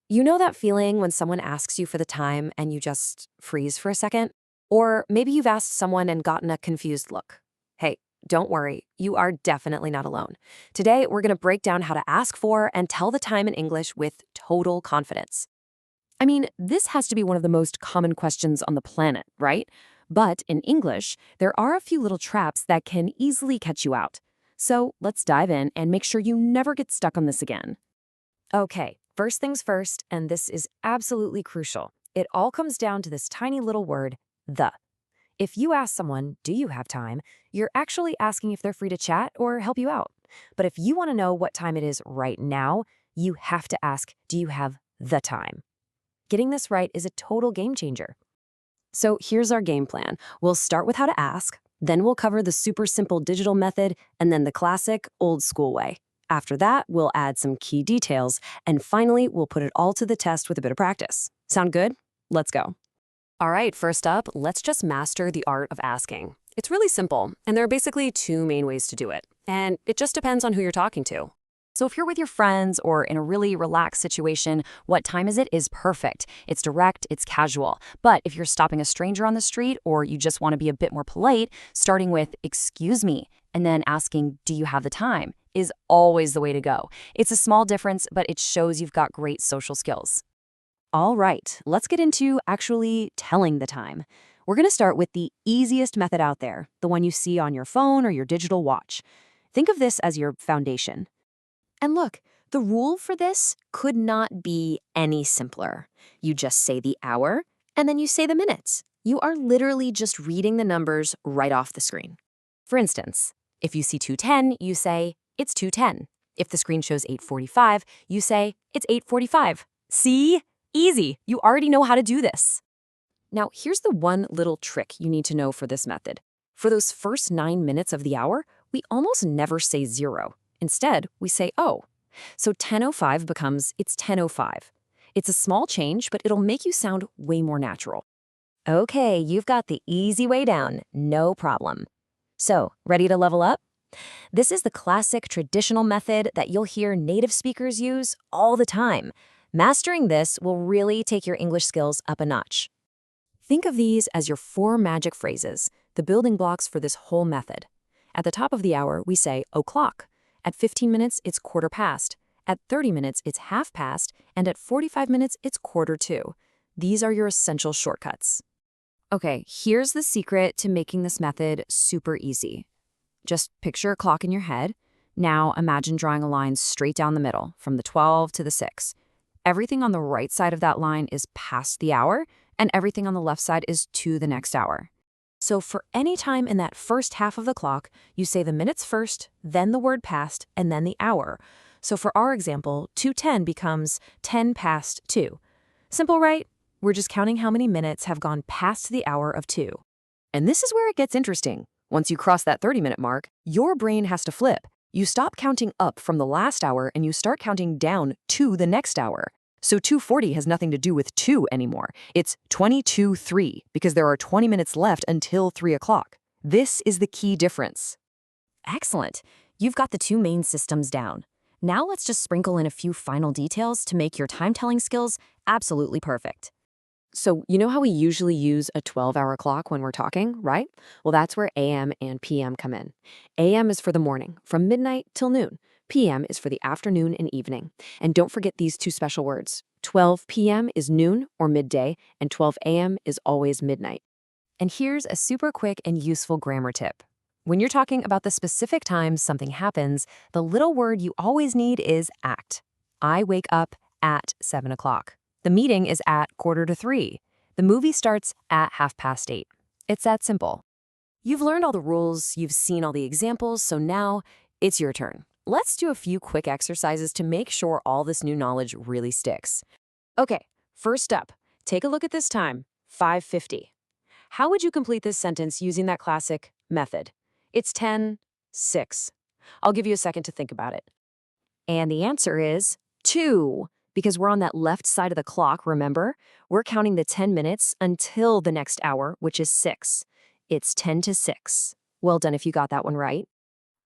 You know that feeling when someone asks you for the time and you just freeze for a second? Or maybe you've asked someone and gotten a confused look. Hey, don't worry, you are definitely not alone. Today, we're going to break down how to ask for and tell the time in English with total confidence. I mean, this has to be one of the most common questions on the planet, right? But in English, there are a few little traps that can easily catch you out. So let's dive in and make sure you never get stuck on this again. Okay, first things first, and this is absolutely crucial. It all comes down to this tiny little word, the. If you ask someone, do you have time, you're actually asking if they're free to chat or help you out. But if you want to know what time it is right now, you have to ask, do you have the time? Getting this right is a total game changer. So here's our game plan. We'll start with how to ask, then we'll cover the super simple digital method, and then the classic old school way. After that, we'll add some key details, and finally, we'll put it all to the test with a bit of practice. Sound good? Let's go. All right, first up, let's just master the art of asking. It's really simple, and there are basically two main ways to do it. And it just depends on who you're talking to. So if you're with your friends or in a really relaxed situation, what time is it is perfect. It's direct, it's casual. But if you're stopping a stranger on the street or you just want to be a bit more polite, starting with, excuse me, and then asking, do you have the time, is always the way to go. It's a small difference, but it shows you've got great social skills. All right, let's get into actually telling the time. We're going to start with the easiest method out there, the one you see on your phone or your digital watch. Think of this as your foundation. And look, the rule for this could not be any simpler. You just say the hour, and then you say the minutes. You are literally just reading the numbers right off the screen. For instance, if you see 2:10, you say, it's 2:10. If the screen shows 8:45, you say, it's 8:45. See? Easy. You already know how to do this. Now, here's the one little trick you need to know for this method. For those first 9 minutes of the hour, we almost never say 0. Instead, we say oh. So 10:05 becomes it's 10:05. It's a small change, but it'll make you sound way more natural. Okay, you've got the easy way down, no problem. So, ready to level up? This is the classic traditional method that you'll hear native speakers use all the time. Mastering this will really take your English skills up a notch. Think of these as your 4 magic phrases, the building blocks for this whole method. At the top of the hour, we say o'clock. At 15 minutes, it's quarter past. At 30 minutes, it's half past. And at 45 minutes, it's quarter to. These are your essential shortcuts. Okay, here's the secret to making this method super easy. Just picture a clock in your head. Now imagine drawing a line straight down the middle, from the 12 to the 6. Everything on the right side of that line is past the hour, and everything on the left side is to the next hour. So for any time in that first half of the clock, you say the minutes first, then the word past, and then the hour. So for our example, 2:10 becomes 10 past 2. Simple, right? We're just counting how many minutes have gone past the hour of 2. And this is where it gets interesting. Once you cross that 30-minute mark, your brain has to flip. You stop counting up from the last hour and you start counting down to the next hour. So 2:40 has nothing to do with 2 anymore. It's 22:03 because there are 20 minutes left until 3 o'clock. This is the key difference. Excellent. You've got the two main systems down. Now let's just sprinkle in a few final details to make your time-telling skills absolutely perfect. So you know how we usually use a 12-hour clock when we're talking, right? Well, that's where AM and PM come in. AM is for the morning, from midnight till noon. PM is for the afternoon and evening. And don't forget these two special words. 12 p.m. is noon or midday, and 12 a.m. is always midnight. And here's a super quick and useful grammar tip. When you're talking about the specific time something happens, the little word you always need is at. I wake up at 7 o'clock. The meeting is at 2:45. The movie starts at 8:30. It's that simple. You've learned all the rules, you've seen all the examples, so now it's your turn. Let's do a few quick exercises to make sure all this new knowledge really sticks. Okay, first up, take a look at this time, 5:50. How would you complete this sentence using that classic method? It's 10:06. I'll give you a second to think about it. And the answer is 2, because we're on that left side of the clock, remember? We're counting the 10 minutes until the next hour, which is 6. It's 10 to 6. Well done if you got that one right.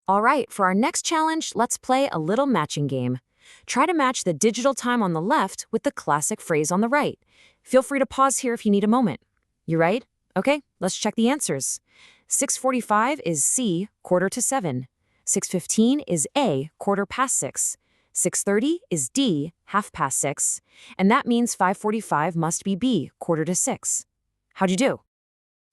All right, for our next challenge, let's play a little matching game. Try to match the digital time on the left with the classic phrase on the right. Feel free to pause here if you need a moment. You right? Okay, let's check the answers. 6:45 is C, quarter to 7. 6:15 is A, quarter past 6. 6:30 is D, half past 6. And that means 5:45 must be B, quarter to 6. How'd you do?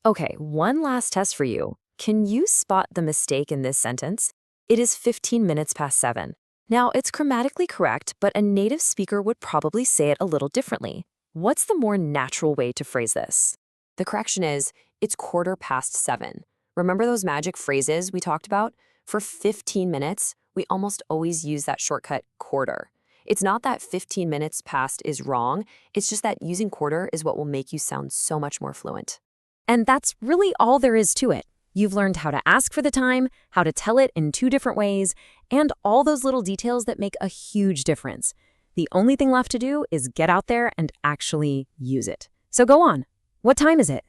Okay, one last test for you. Can you spot the mistake in this sentence? It is 15 minutes past 7. Now, it's grammatically correct, but a native speaker would probably say it a little differently. What's the more natural way to phrase this? The correction is, it's quarter past 7. Remember those magic phrases we talked about? For 15 minutes, we almost always use that shortcut quarter. It's not that 15 minutes past is wrong, it's just that using quarter is what will make you sound so much more fluent. And that's really all there is to it. You've learned how to ask for the time, how to tell it in 2 different ways, and all those little details that make a huge difference. The only thing left to do is get out there and actually use it. So go on. What time is it?